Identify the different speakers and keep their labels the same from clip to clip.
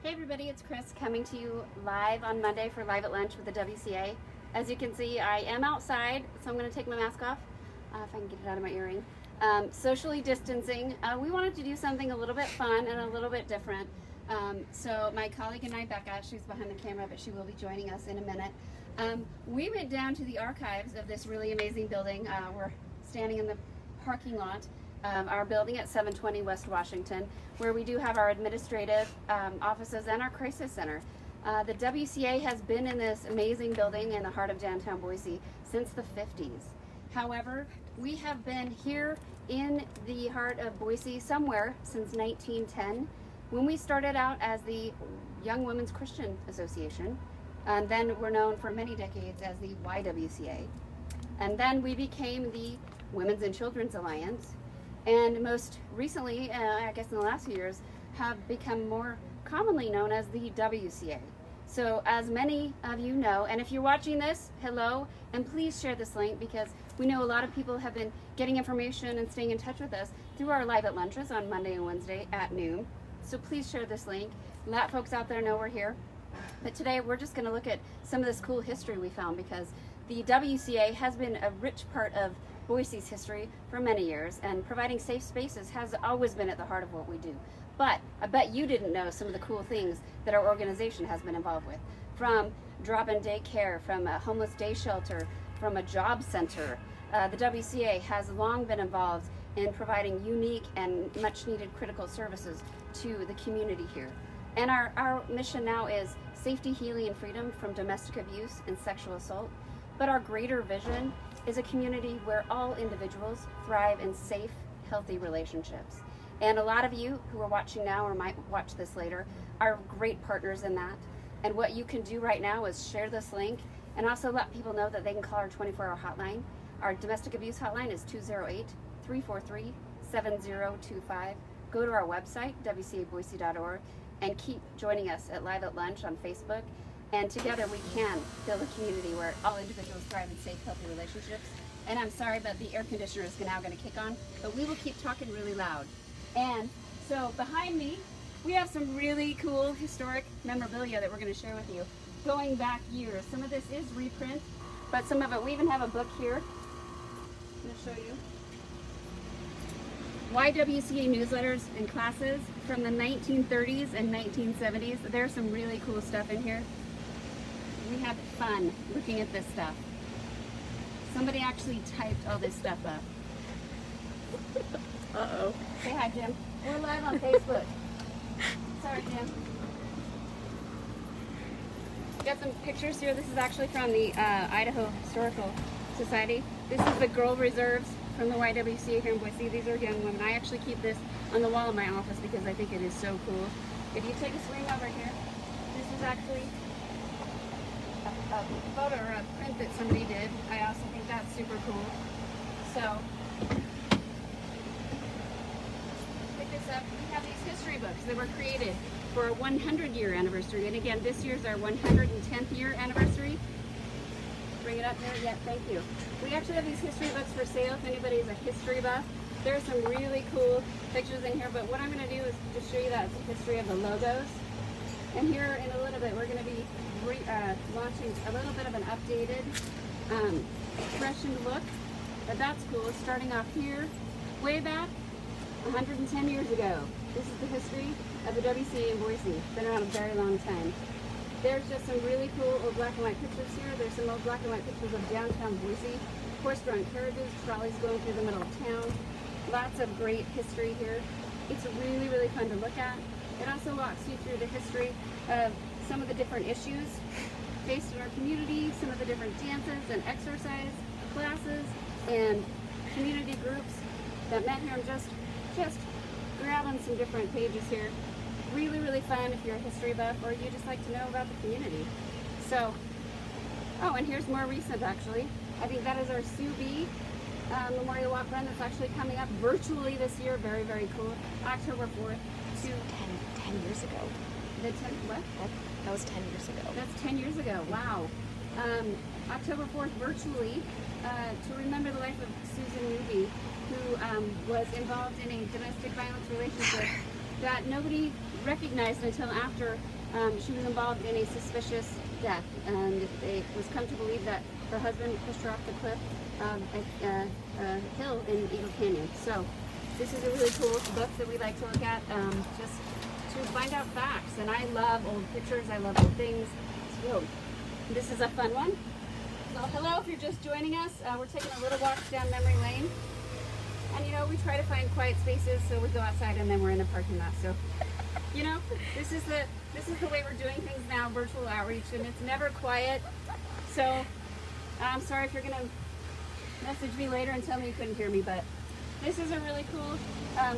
Speaker 1: Hey everybody, it's Chris coming to you live on Monday for Live at Lunch with the WCA. As you can see, I am outside, so I'm going to take my mask off, if I can get it out of my earring. Socially distancing. We wanted to do something a little bit fun and a little bit different. So my colleague and I, Becca, she's behind the camera, but she will be joining us in a minute. We went down to the archives of this really amazing building. We're standing in the parking lot. Our building at 720 West Washington, where we do have our administrative offices and our crisis center. The WCA has been in this amazing building in the heart of downtown Boise since the 50s. However, we have been here in the heart of Boise somewhere since 1910, when we started out as the Young Women's Christian Association, and then we're known for many decades as the YWCA. And then we became the Women's and Children's Alliance. And most recently, I guess in the last few years, have become more commonly known as the WCA. So as many of you know, and if you're watching this, hello, and please share this link, because we know a lot of people have been getting information and staying in touch with us through our Live at Lunches on Monday and Wednesday at noon. So please share this link. Let folks out there know we're here. But today we're just going to look at some of this cool history we found, because the WCA has been a rich part of Boise's history for many years, and providing safe spaces has always been at the heart of what we do. But I bet you didn't know some of the cool things that our organization has been involved with, from drop-in daycare, from a homeless day shelter, from a job center. The WCA has long been involved in providing unique and much needed critical services to the community here. And our mission now is safety, healing, and freedom from domestic abuse and sexual assault. But our greater vision is a community where all individuals thrive in safe, healthy relationships. And a lot of you who are watching now or might watch this later are great partners in that. And what you can do right now is share this link and also let people know that they can call our 24-hour hotline. Our domestic abuse hotline is 208-343-7025. Go to our website, wcaboise.org, and keep joining us at Live at Lunch on Facebook. And together we can build a community where all individuals thrive in safe, healthy relationships. And I'm sorry, but the air conditioner is now going to kick on, but we will keep talking really loud. And so behind me, we have some really cool historic memorabilia that we're going to share with you, going back years. Some of this is reprint, but some of it, we even have a book here. I'm going to show you. YWCA newsletters and classes from the 1930s and 1970s. There's some really cool stuff in here. We had fun looking at this stuff. Somebody actually typed all this stuff up.
Speaker 2: Uh-oh.
Speaker 1: Say hi, Jim. We're live on Facebook. Sorry, Jim. Got some pictures here. This is actually from the Idaho Historical Society. This is the girl reserves from the YWCA here in Boise. These are young women. I actually keep this on the wall in my office because I think it is so cool. If you take a swing over here, this is actually a photo or a print that somebody did. I also think that's super cool. So, pick this up. We have these history books that were created for a 100-year anniversary. And again, this year's our 110th year anniversary. Bring it up there. Yeah, thank you. We actually have these history books for sale if anybody's a history buff. There's some really cool pictures in here, but what I'm going to do is just show you that history of the logos. And here in a little bit, we're going to be launching a little bit of an updated, freshened look. But that's cool. Starting off here, way back 110 years ago. This is the history of the WCA in Boise. It's been around a very long time. There's just some really cool old black and white pictures here. There's some old black and white pictures of downtown Boise. Horse-drawn carriages, trolleys going through the middle of town. Lots of great history here. It's really, really fun to look at. It also walks you through the history of some of the different issues faced in our community, some of the different dances and exercise classes and community groups that met here. I'm just grabbing some different pages here. Really, really fun if you're a history buff or you just like to know about the community. So, oh, and here's more recent actually. I think that is our Sue B Memorial Walk Run that's actually coming up virtually this year. Very, very cool. October 4th.
Speaker 2: 10 years ago.
Speaker 1: The 10, what?
Speaker 2: That was 10 years ago.
Speaker 1: That's 10 years ago. Wow. October 4th virtually to remember the life of Susan Newby, who was involved in a domestic violence relationship that nobody recognized until after She was involved in a suspicious death, and it was come to believe that her husband pushed her off the cliff of a hill in Eagle Canyon. So this is a really cool book that we like to look at, just to find out facts. And I love old pictures. I love old things. So this is a fun one. So hello, if you're just joining us, we're taking a little walk down memory lane. And you know, we try to find quiet spaces, so we go outside and then we're in a parking lot. So, you know, this is the way we're doing things now, virtual outreach, and it's never quiet. So I'm sorry if you're gonna message me later and tell me you couldn't hear me, but this is a really cool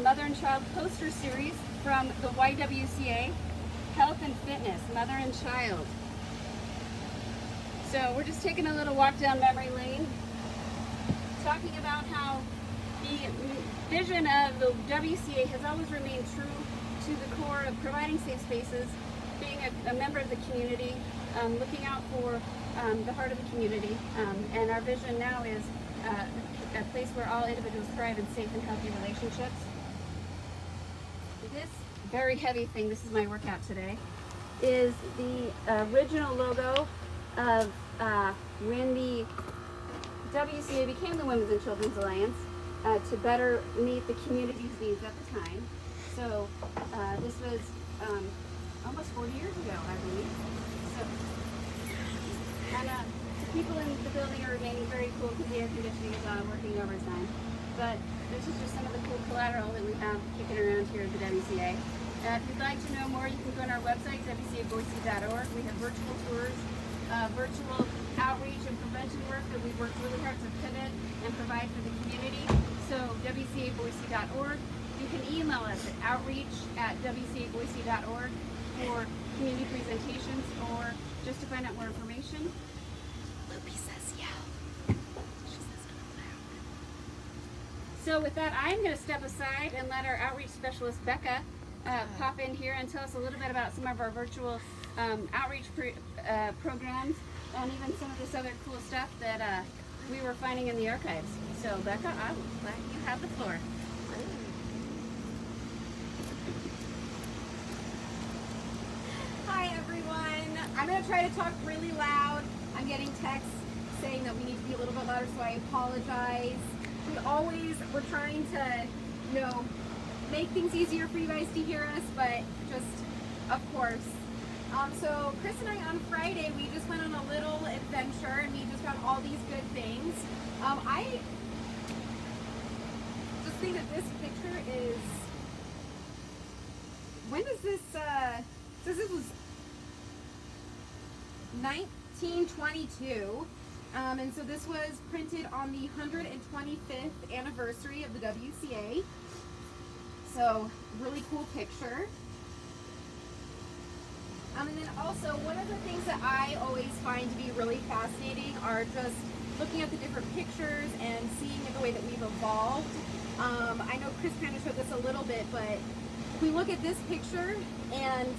Speaker 1: mother and child poster series from the YWCA, Health and Fitness, Mother and Child. So we're just taking a little walk down memory lane, talking about how the vision of the WCA has always remained true to the core of providing safe spaces, being a member of the community, looking out for the heart of the community. And our vision now is a place where all individuals thrive in safe and healthy relationships. This very heavy thing, this is my workout today, is the original logo of when the WCA became the Women's and Children's Alliance to better meet the community's needs at the time. So this was almost 40 years ago, I believe. So, and the people in the building are remaining very cool because the air conditioning is working overtime. But this is just some of the cool collateral that we have kicking around here at the WCA. If you'd like to know more, you can go on our website, wcaboise.org. We have virtual tours, virtual outreach and prevention work that we've worked really hard to pivot and provide for the community. So wcaboise.org. You can email us at outreach@wcaboise.org for community presentations or just to find out more information.
Speaker 2: Loopy says yeah. She says no loud.
Speaker 1: So with that, I'm going to step aside and let our outreach specialist, Becca, pop in here and tell us a little bit about some of our virtual outreach programs and even some of this other cool stuff that we were finding in the archives. So Becca, I will let you have the floor.
Speaker 3: Hi everyone. I'm going to try to talk really loud. I'm getting texts saying that we need to be a little bit louder, so I apologize. We're trying to, you know, make things easier for you guys to hear us, but just, of course. So Chris and I on Friday, we just went on a little adventure and we just found all these good things. I just think that this picture is, when does this, this was 1922, and so this was printed on the 125th anniversary of the WCA. So really cool picture. And then also, one of the things that I always find to be really fascinating are just looking at the different pictures and seeing the way that we've evolved. I know Chris kind of showed this a little bit, but if we look at this picture and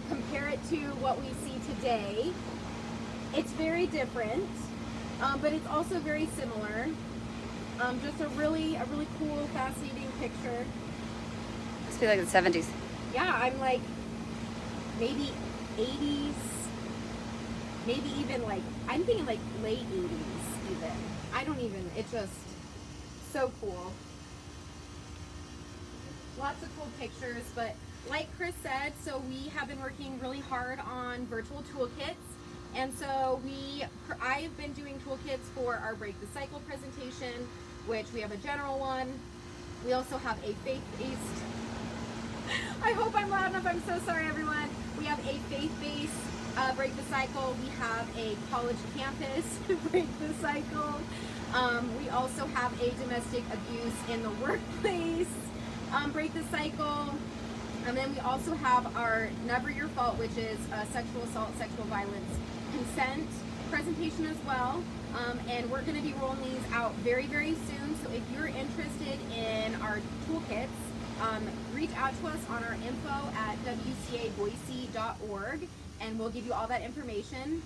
Speaker 3: compare it to what we see today, it's very different, but it's also very similar. Just a really cool, fascinating picture.
Speaker 1: Must be like the 70s.
Speaker 3: Yeah, I'm like maybe 80s, maybe even like, I'm thinking like late 80s even. I don't even, it's just so cool. Lots of cool pictures, but like Chris said, so we have been working really hard on virtual toolkits. And so I've been doing toolkits for our Break the Cycle presentation, which we have a general one. We also have a faith-based, I hope I'm loud enough, I'm so sorry everyone. We have a faith-based Break the Cycle. We have a college campus Break the Cycle. We also have a domestic abuse in the workplace Break the Cycle. And then we also have our Never Your Fault, which is sexual assault, sexual violence, consent presentation as well. And we're going to be rolling these out very soon. So if you're interested in our toolkits, reach out to us on our info at wcaboise.org and we'll give you all that information.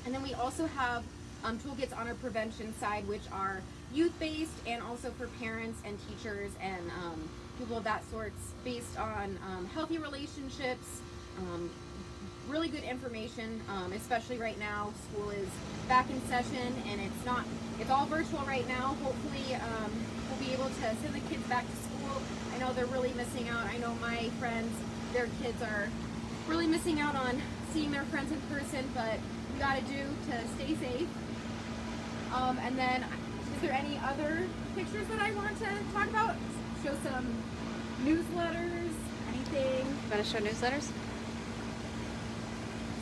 Speaker 3: And then we also have toolkits on our prevention side, which are youth-based and also for parents and teachers and people of that sort, based on healthy relationships, Really good information, especially right now. School is back in session and it's all virtual right now. Hopefully we'll be able to send the kids back to school. I know they're really missing out. I know my friends, their kids are really missing out on seeing their friends in person, but we got to do to stay safe. And then, is there any other pictures that I want to talk about? Show some newsletters, anything.
Speaker 1: You want to show newsletters?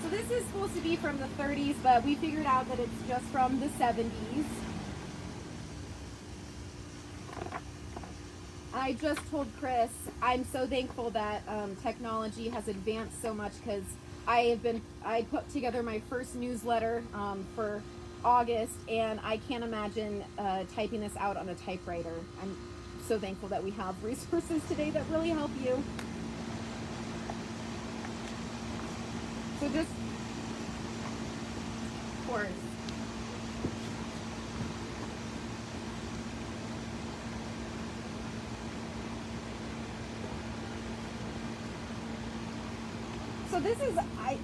Speaker 3: So this is supposed to be from the 30s, but we figured out that it's just from the 70s. I just told Chris, I'm so thankful that technology has advanced so much, because I put together my first newsletter for August, and I can't imagine typing this out on a typewriter. I'm so thankful that we have resources today that really help you. So just, of course. So this is,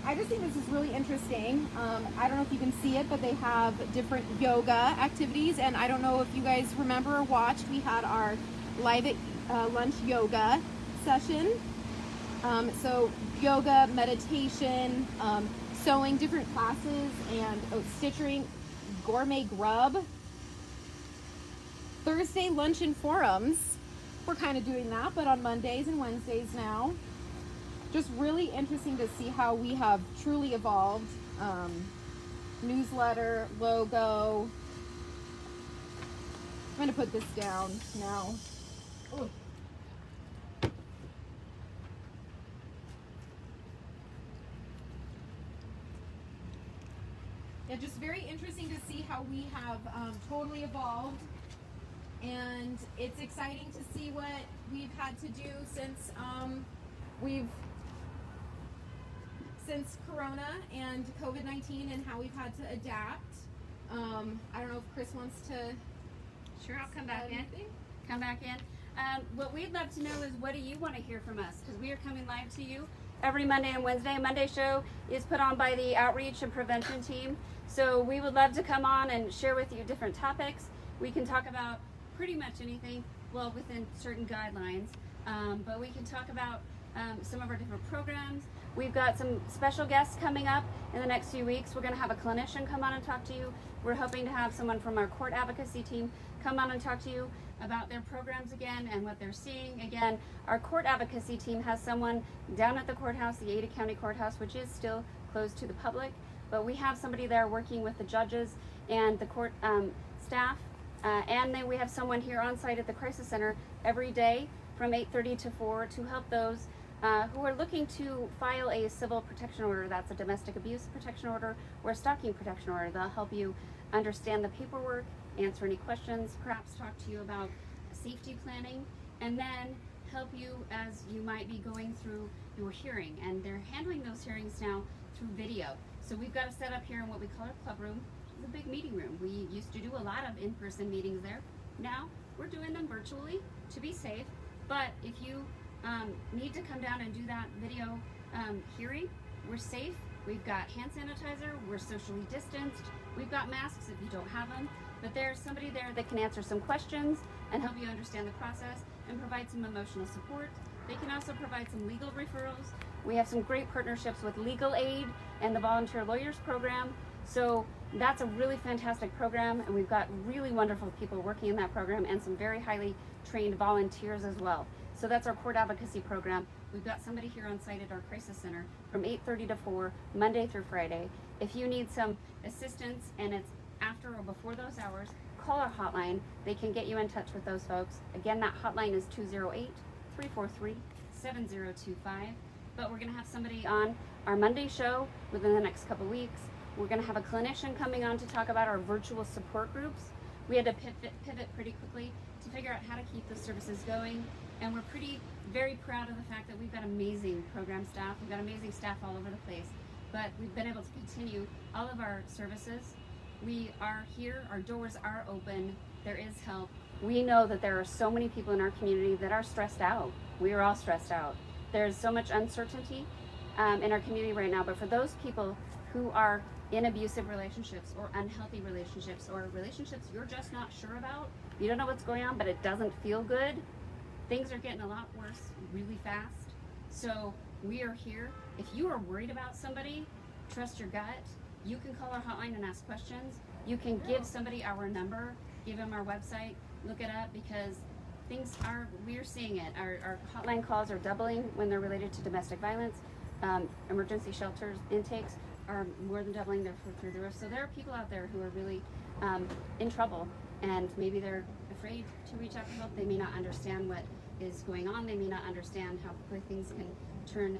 Speaker 3: I just think this is really interesting. I don't know if you can see it, but they have different yoga activities. And I don't know if you guys remember or watched, we had our live at lunch yoga session. So yoga, meditation, sewing, different classes, and stitching, gourmet grub. Thursday lunch and forums. We're kind of doing that, but on Mondays and Wednesdays now. Just really interesting to see how we have truly evolved. Newsletter, logo. I'm going to put this down now. Ooh. Yeah, just very interesting to see how we have totally evolved. And it's exciting to see what we've had to do since since Corona and COVID-19, and how we've had to adapt. I don't know if Chris wants to.
Speaker 1: Sure, I'll come back in. Come back in. What we'd love to know is, what do you want to hear from us? Because we are coming live to you every Monday and Wednesday. Monday show is put on by the Outreach and Prevention team. So we would love to come on and share with you different topics. We can talk about pretty much anything, well, within certain guidelines. But we can talk about some of our different programs. We've got some special guests coming up in the next few weeks. We're going to have a clinician come on and talk to you. We're hoping to have someone from our court advocacy team come on and talk to you about their programs again and what they're seeing. Again, our court advocacy team has someone down at the courthouse, the Ada County Courthouse, which is still closed to the public. But we have somebody there working with the judges and the court staff. And then we have someone here on site at the Crisis Center every day from 8:30 to 4 to help those who are looking to file a civil protection order. That's a domestic abuse protection order or a stalking protection order. They'll help you understand the paperwork, answer any questions, perhaps talk to you about safety planning, and then help you as you might be going through your hearing. And they're handling those hearings now through video. So we've got a setup here in what we call our club room. It's a big meeting room. We used to do a lot of in-person meetings there. Now we're doing them virtually to be safe. But if you need to come down and do that video hearing, we're safe. We've got hand sanitizer. We're socially distanced. We've got masks if you don't have them. But there's somebody there that can answer some questions and help you understand the process and provide some emotional support. They can also provide some legal referrals. We have some great partnerships with Legal Aid and the Volunteer Lawyers Program. So that's a really fantastic program, and we've got really wonderful people working in that program and some very highly trained volunteers as well. So that's our court advocacy program. We've got somebody here on site at our crisis center from 8:30 to 4, Monday through Friday. If you need some assistance and it's after or before those hours, call our hotline. They can get you in touch with those folks. Again, that hotline is 208-343-7025. But we're going to have somebody on our Monday show within the next couple weeks. We're going to have a clinician coming on to talk about our virtual support groups. We had to pivot pretty quickly to figure out how to keep the services going. And we're very proud of the fact that we've got amazing program staff. We've got amazing staff all over the place. But we've been able to continue all of our services. We are here. Our doors are open. There is help. We know that there are so many people in our community that are stressed out. We are all stressed out. There's so much uncertainty in our community right now, but for those people who are in abusive relationships or unhealthy relationships or relationships you're just not sure about, you don't know what's going on, but it doesn't feel good, things are getting a lot worse really fast. So we are here. If you are worried about somebody, trust your gut. You can call our hotline and ask questions. You can give somebody our number, give them our website, look it up, because we're seeing it. Our hotline calls are doubling when they're related to domestic violence. Emergency shelters intakes are more than doubling. They're through the roof. So there are people out there who are really in trouble, and maybe they're afraid to reach out for help. They may not understand what is going on. They may not understand how quickly things can turn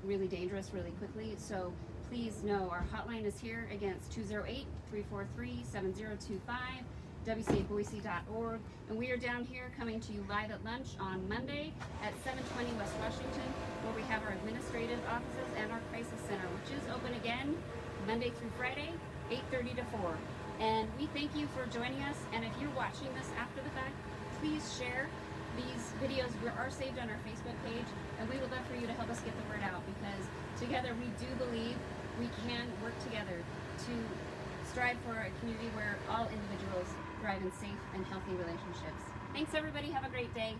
Speaker 1: really dangerous really quickly. So please know our hotline is here against 208-343-7025, WCABoise.org. And we are down here coming to you live at lunch on Monday at 720 West Washington, where we have our administrative offices and our crisis center, which is open again Monday through Friday, 8:30 to 4. And we thank you for joining us. And if you're watching this after the fact, please share these videos. We are saved on our Facebook page, and we would love for you to help us get the word out, because together we do believe we can work together to strive for a community where all individuals thrive in safe and healthy relationships. Thanks everybody, have a great day.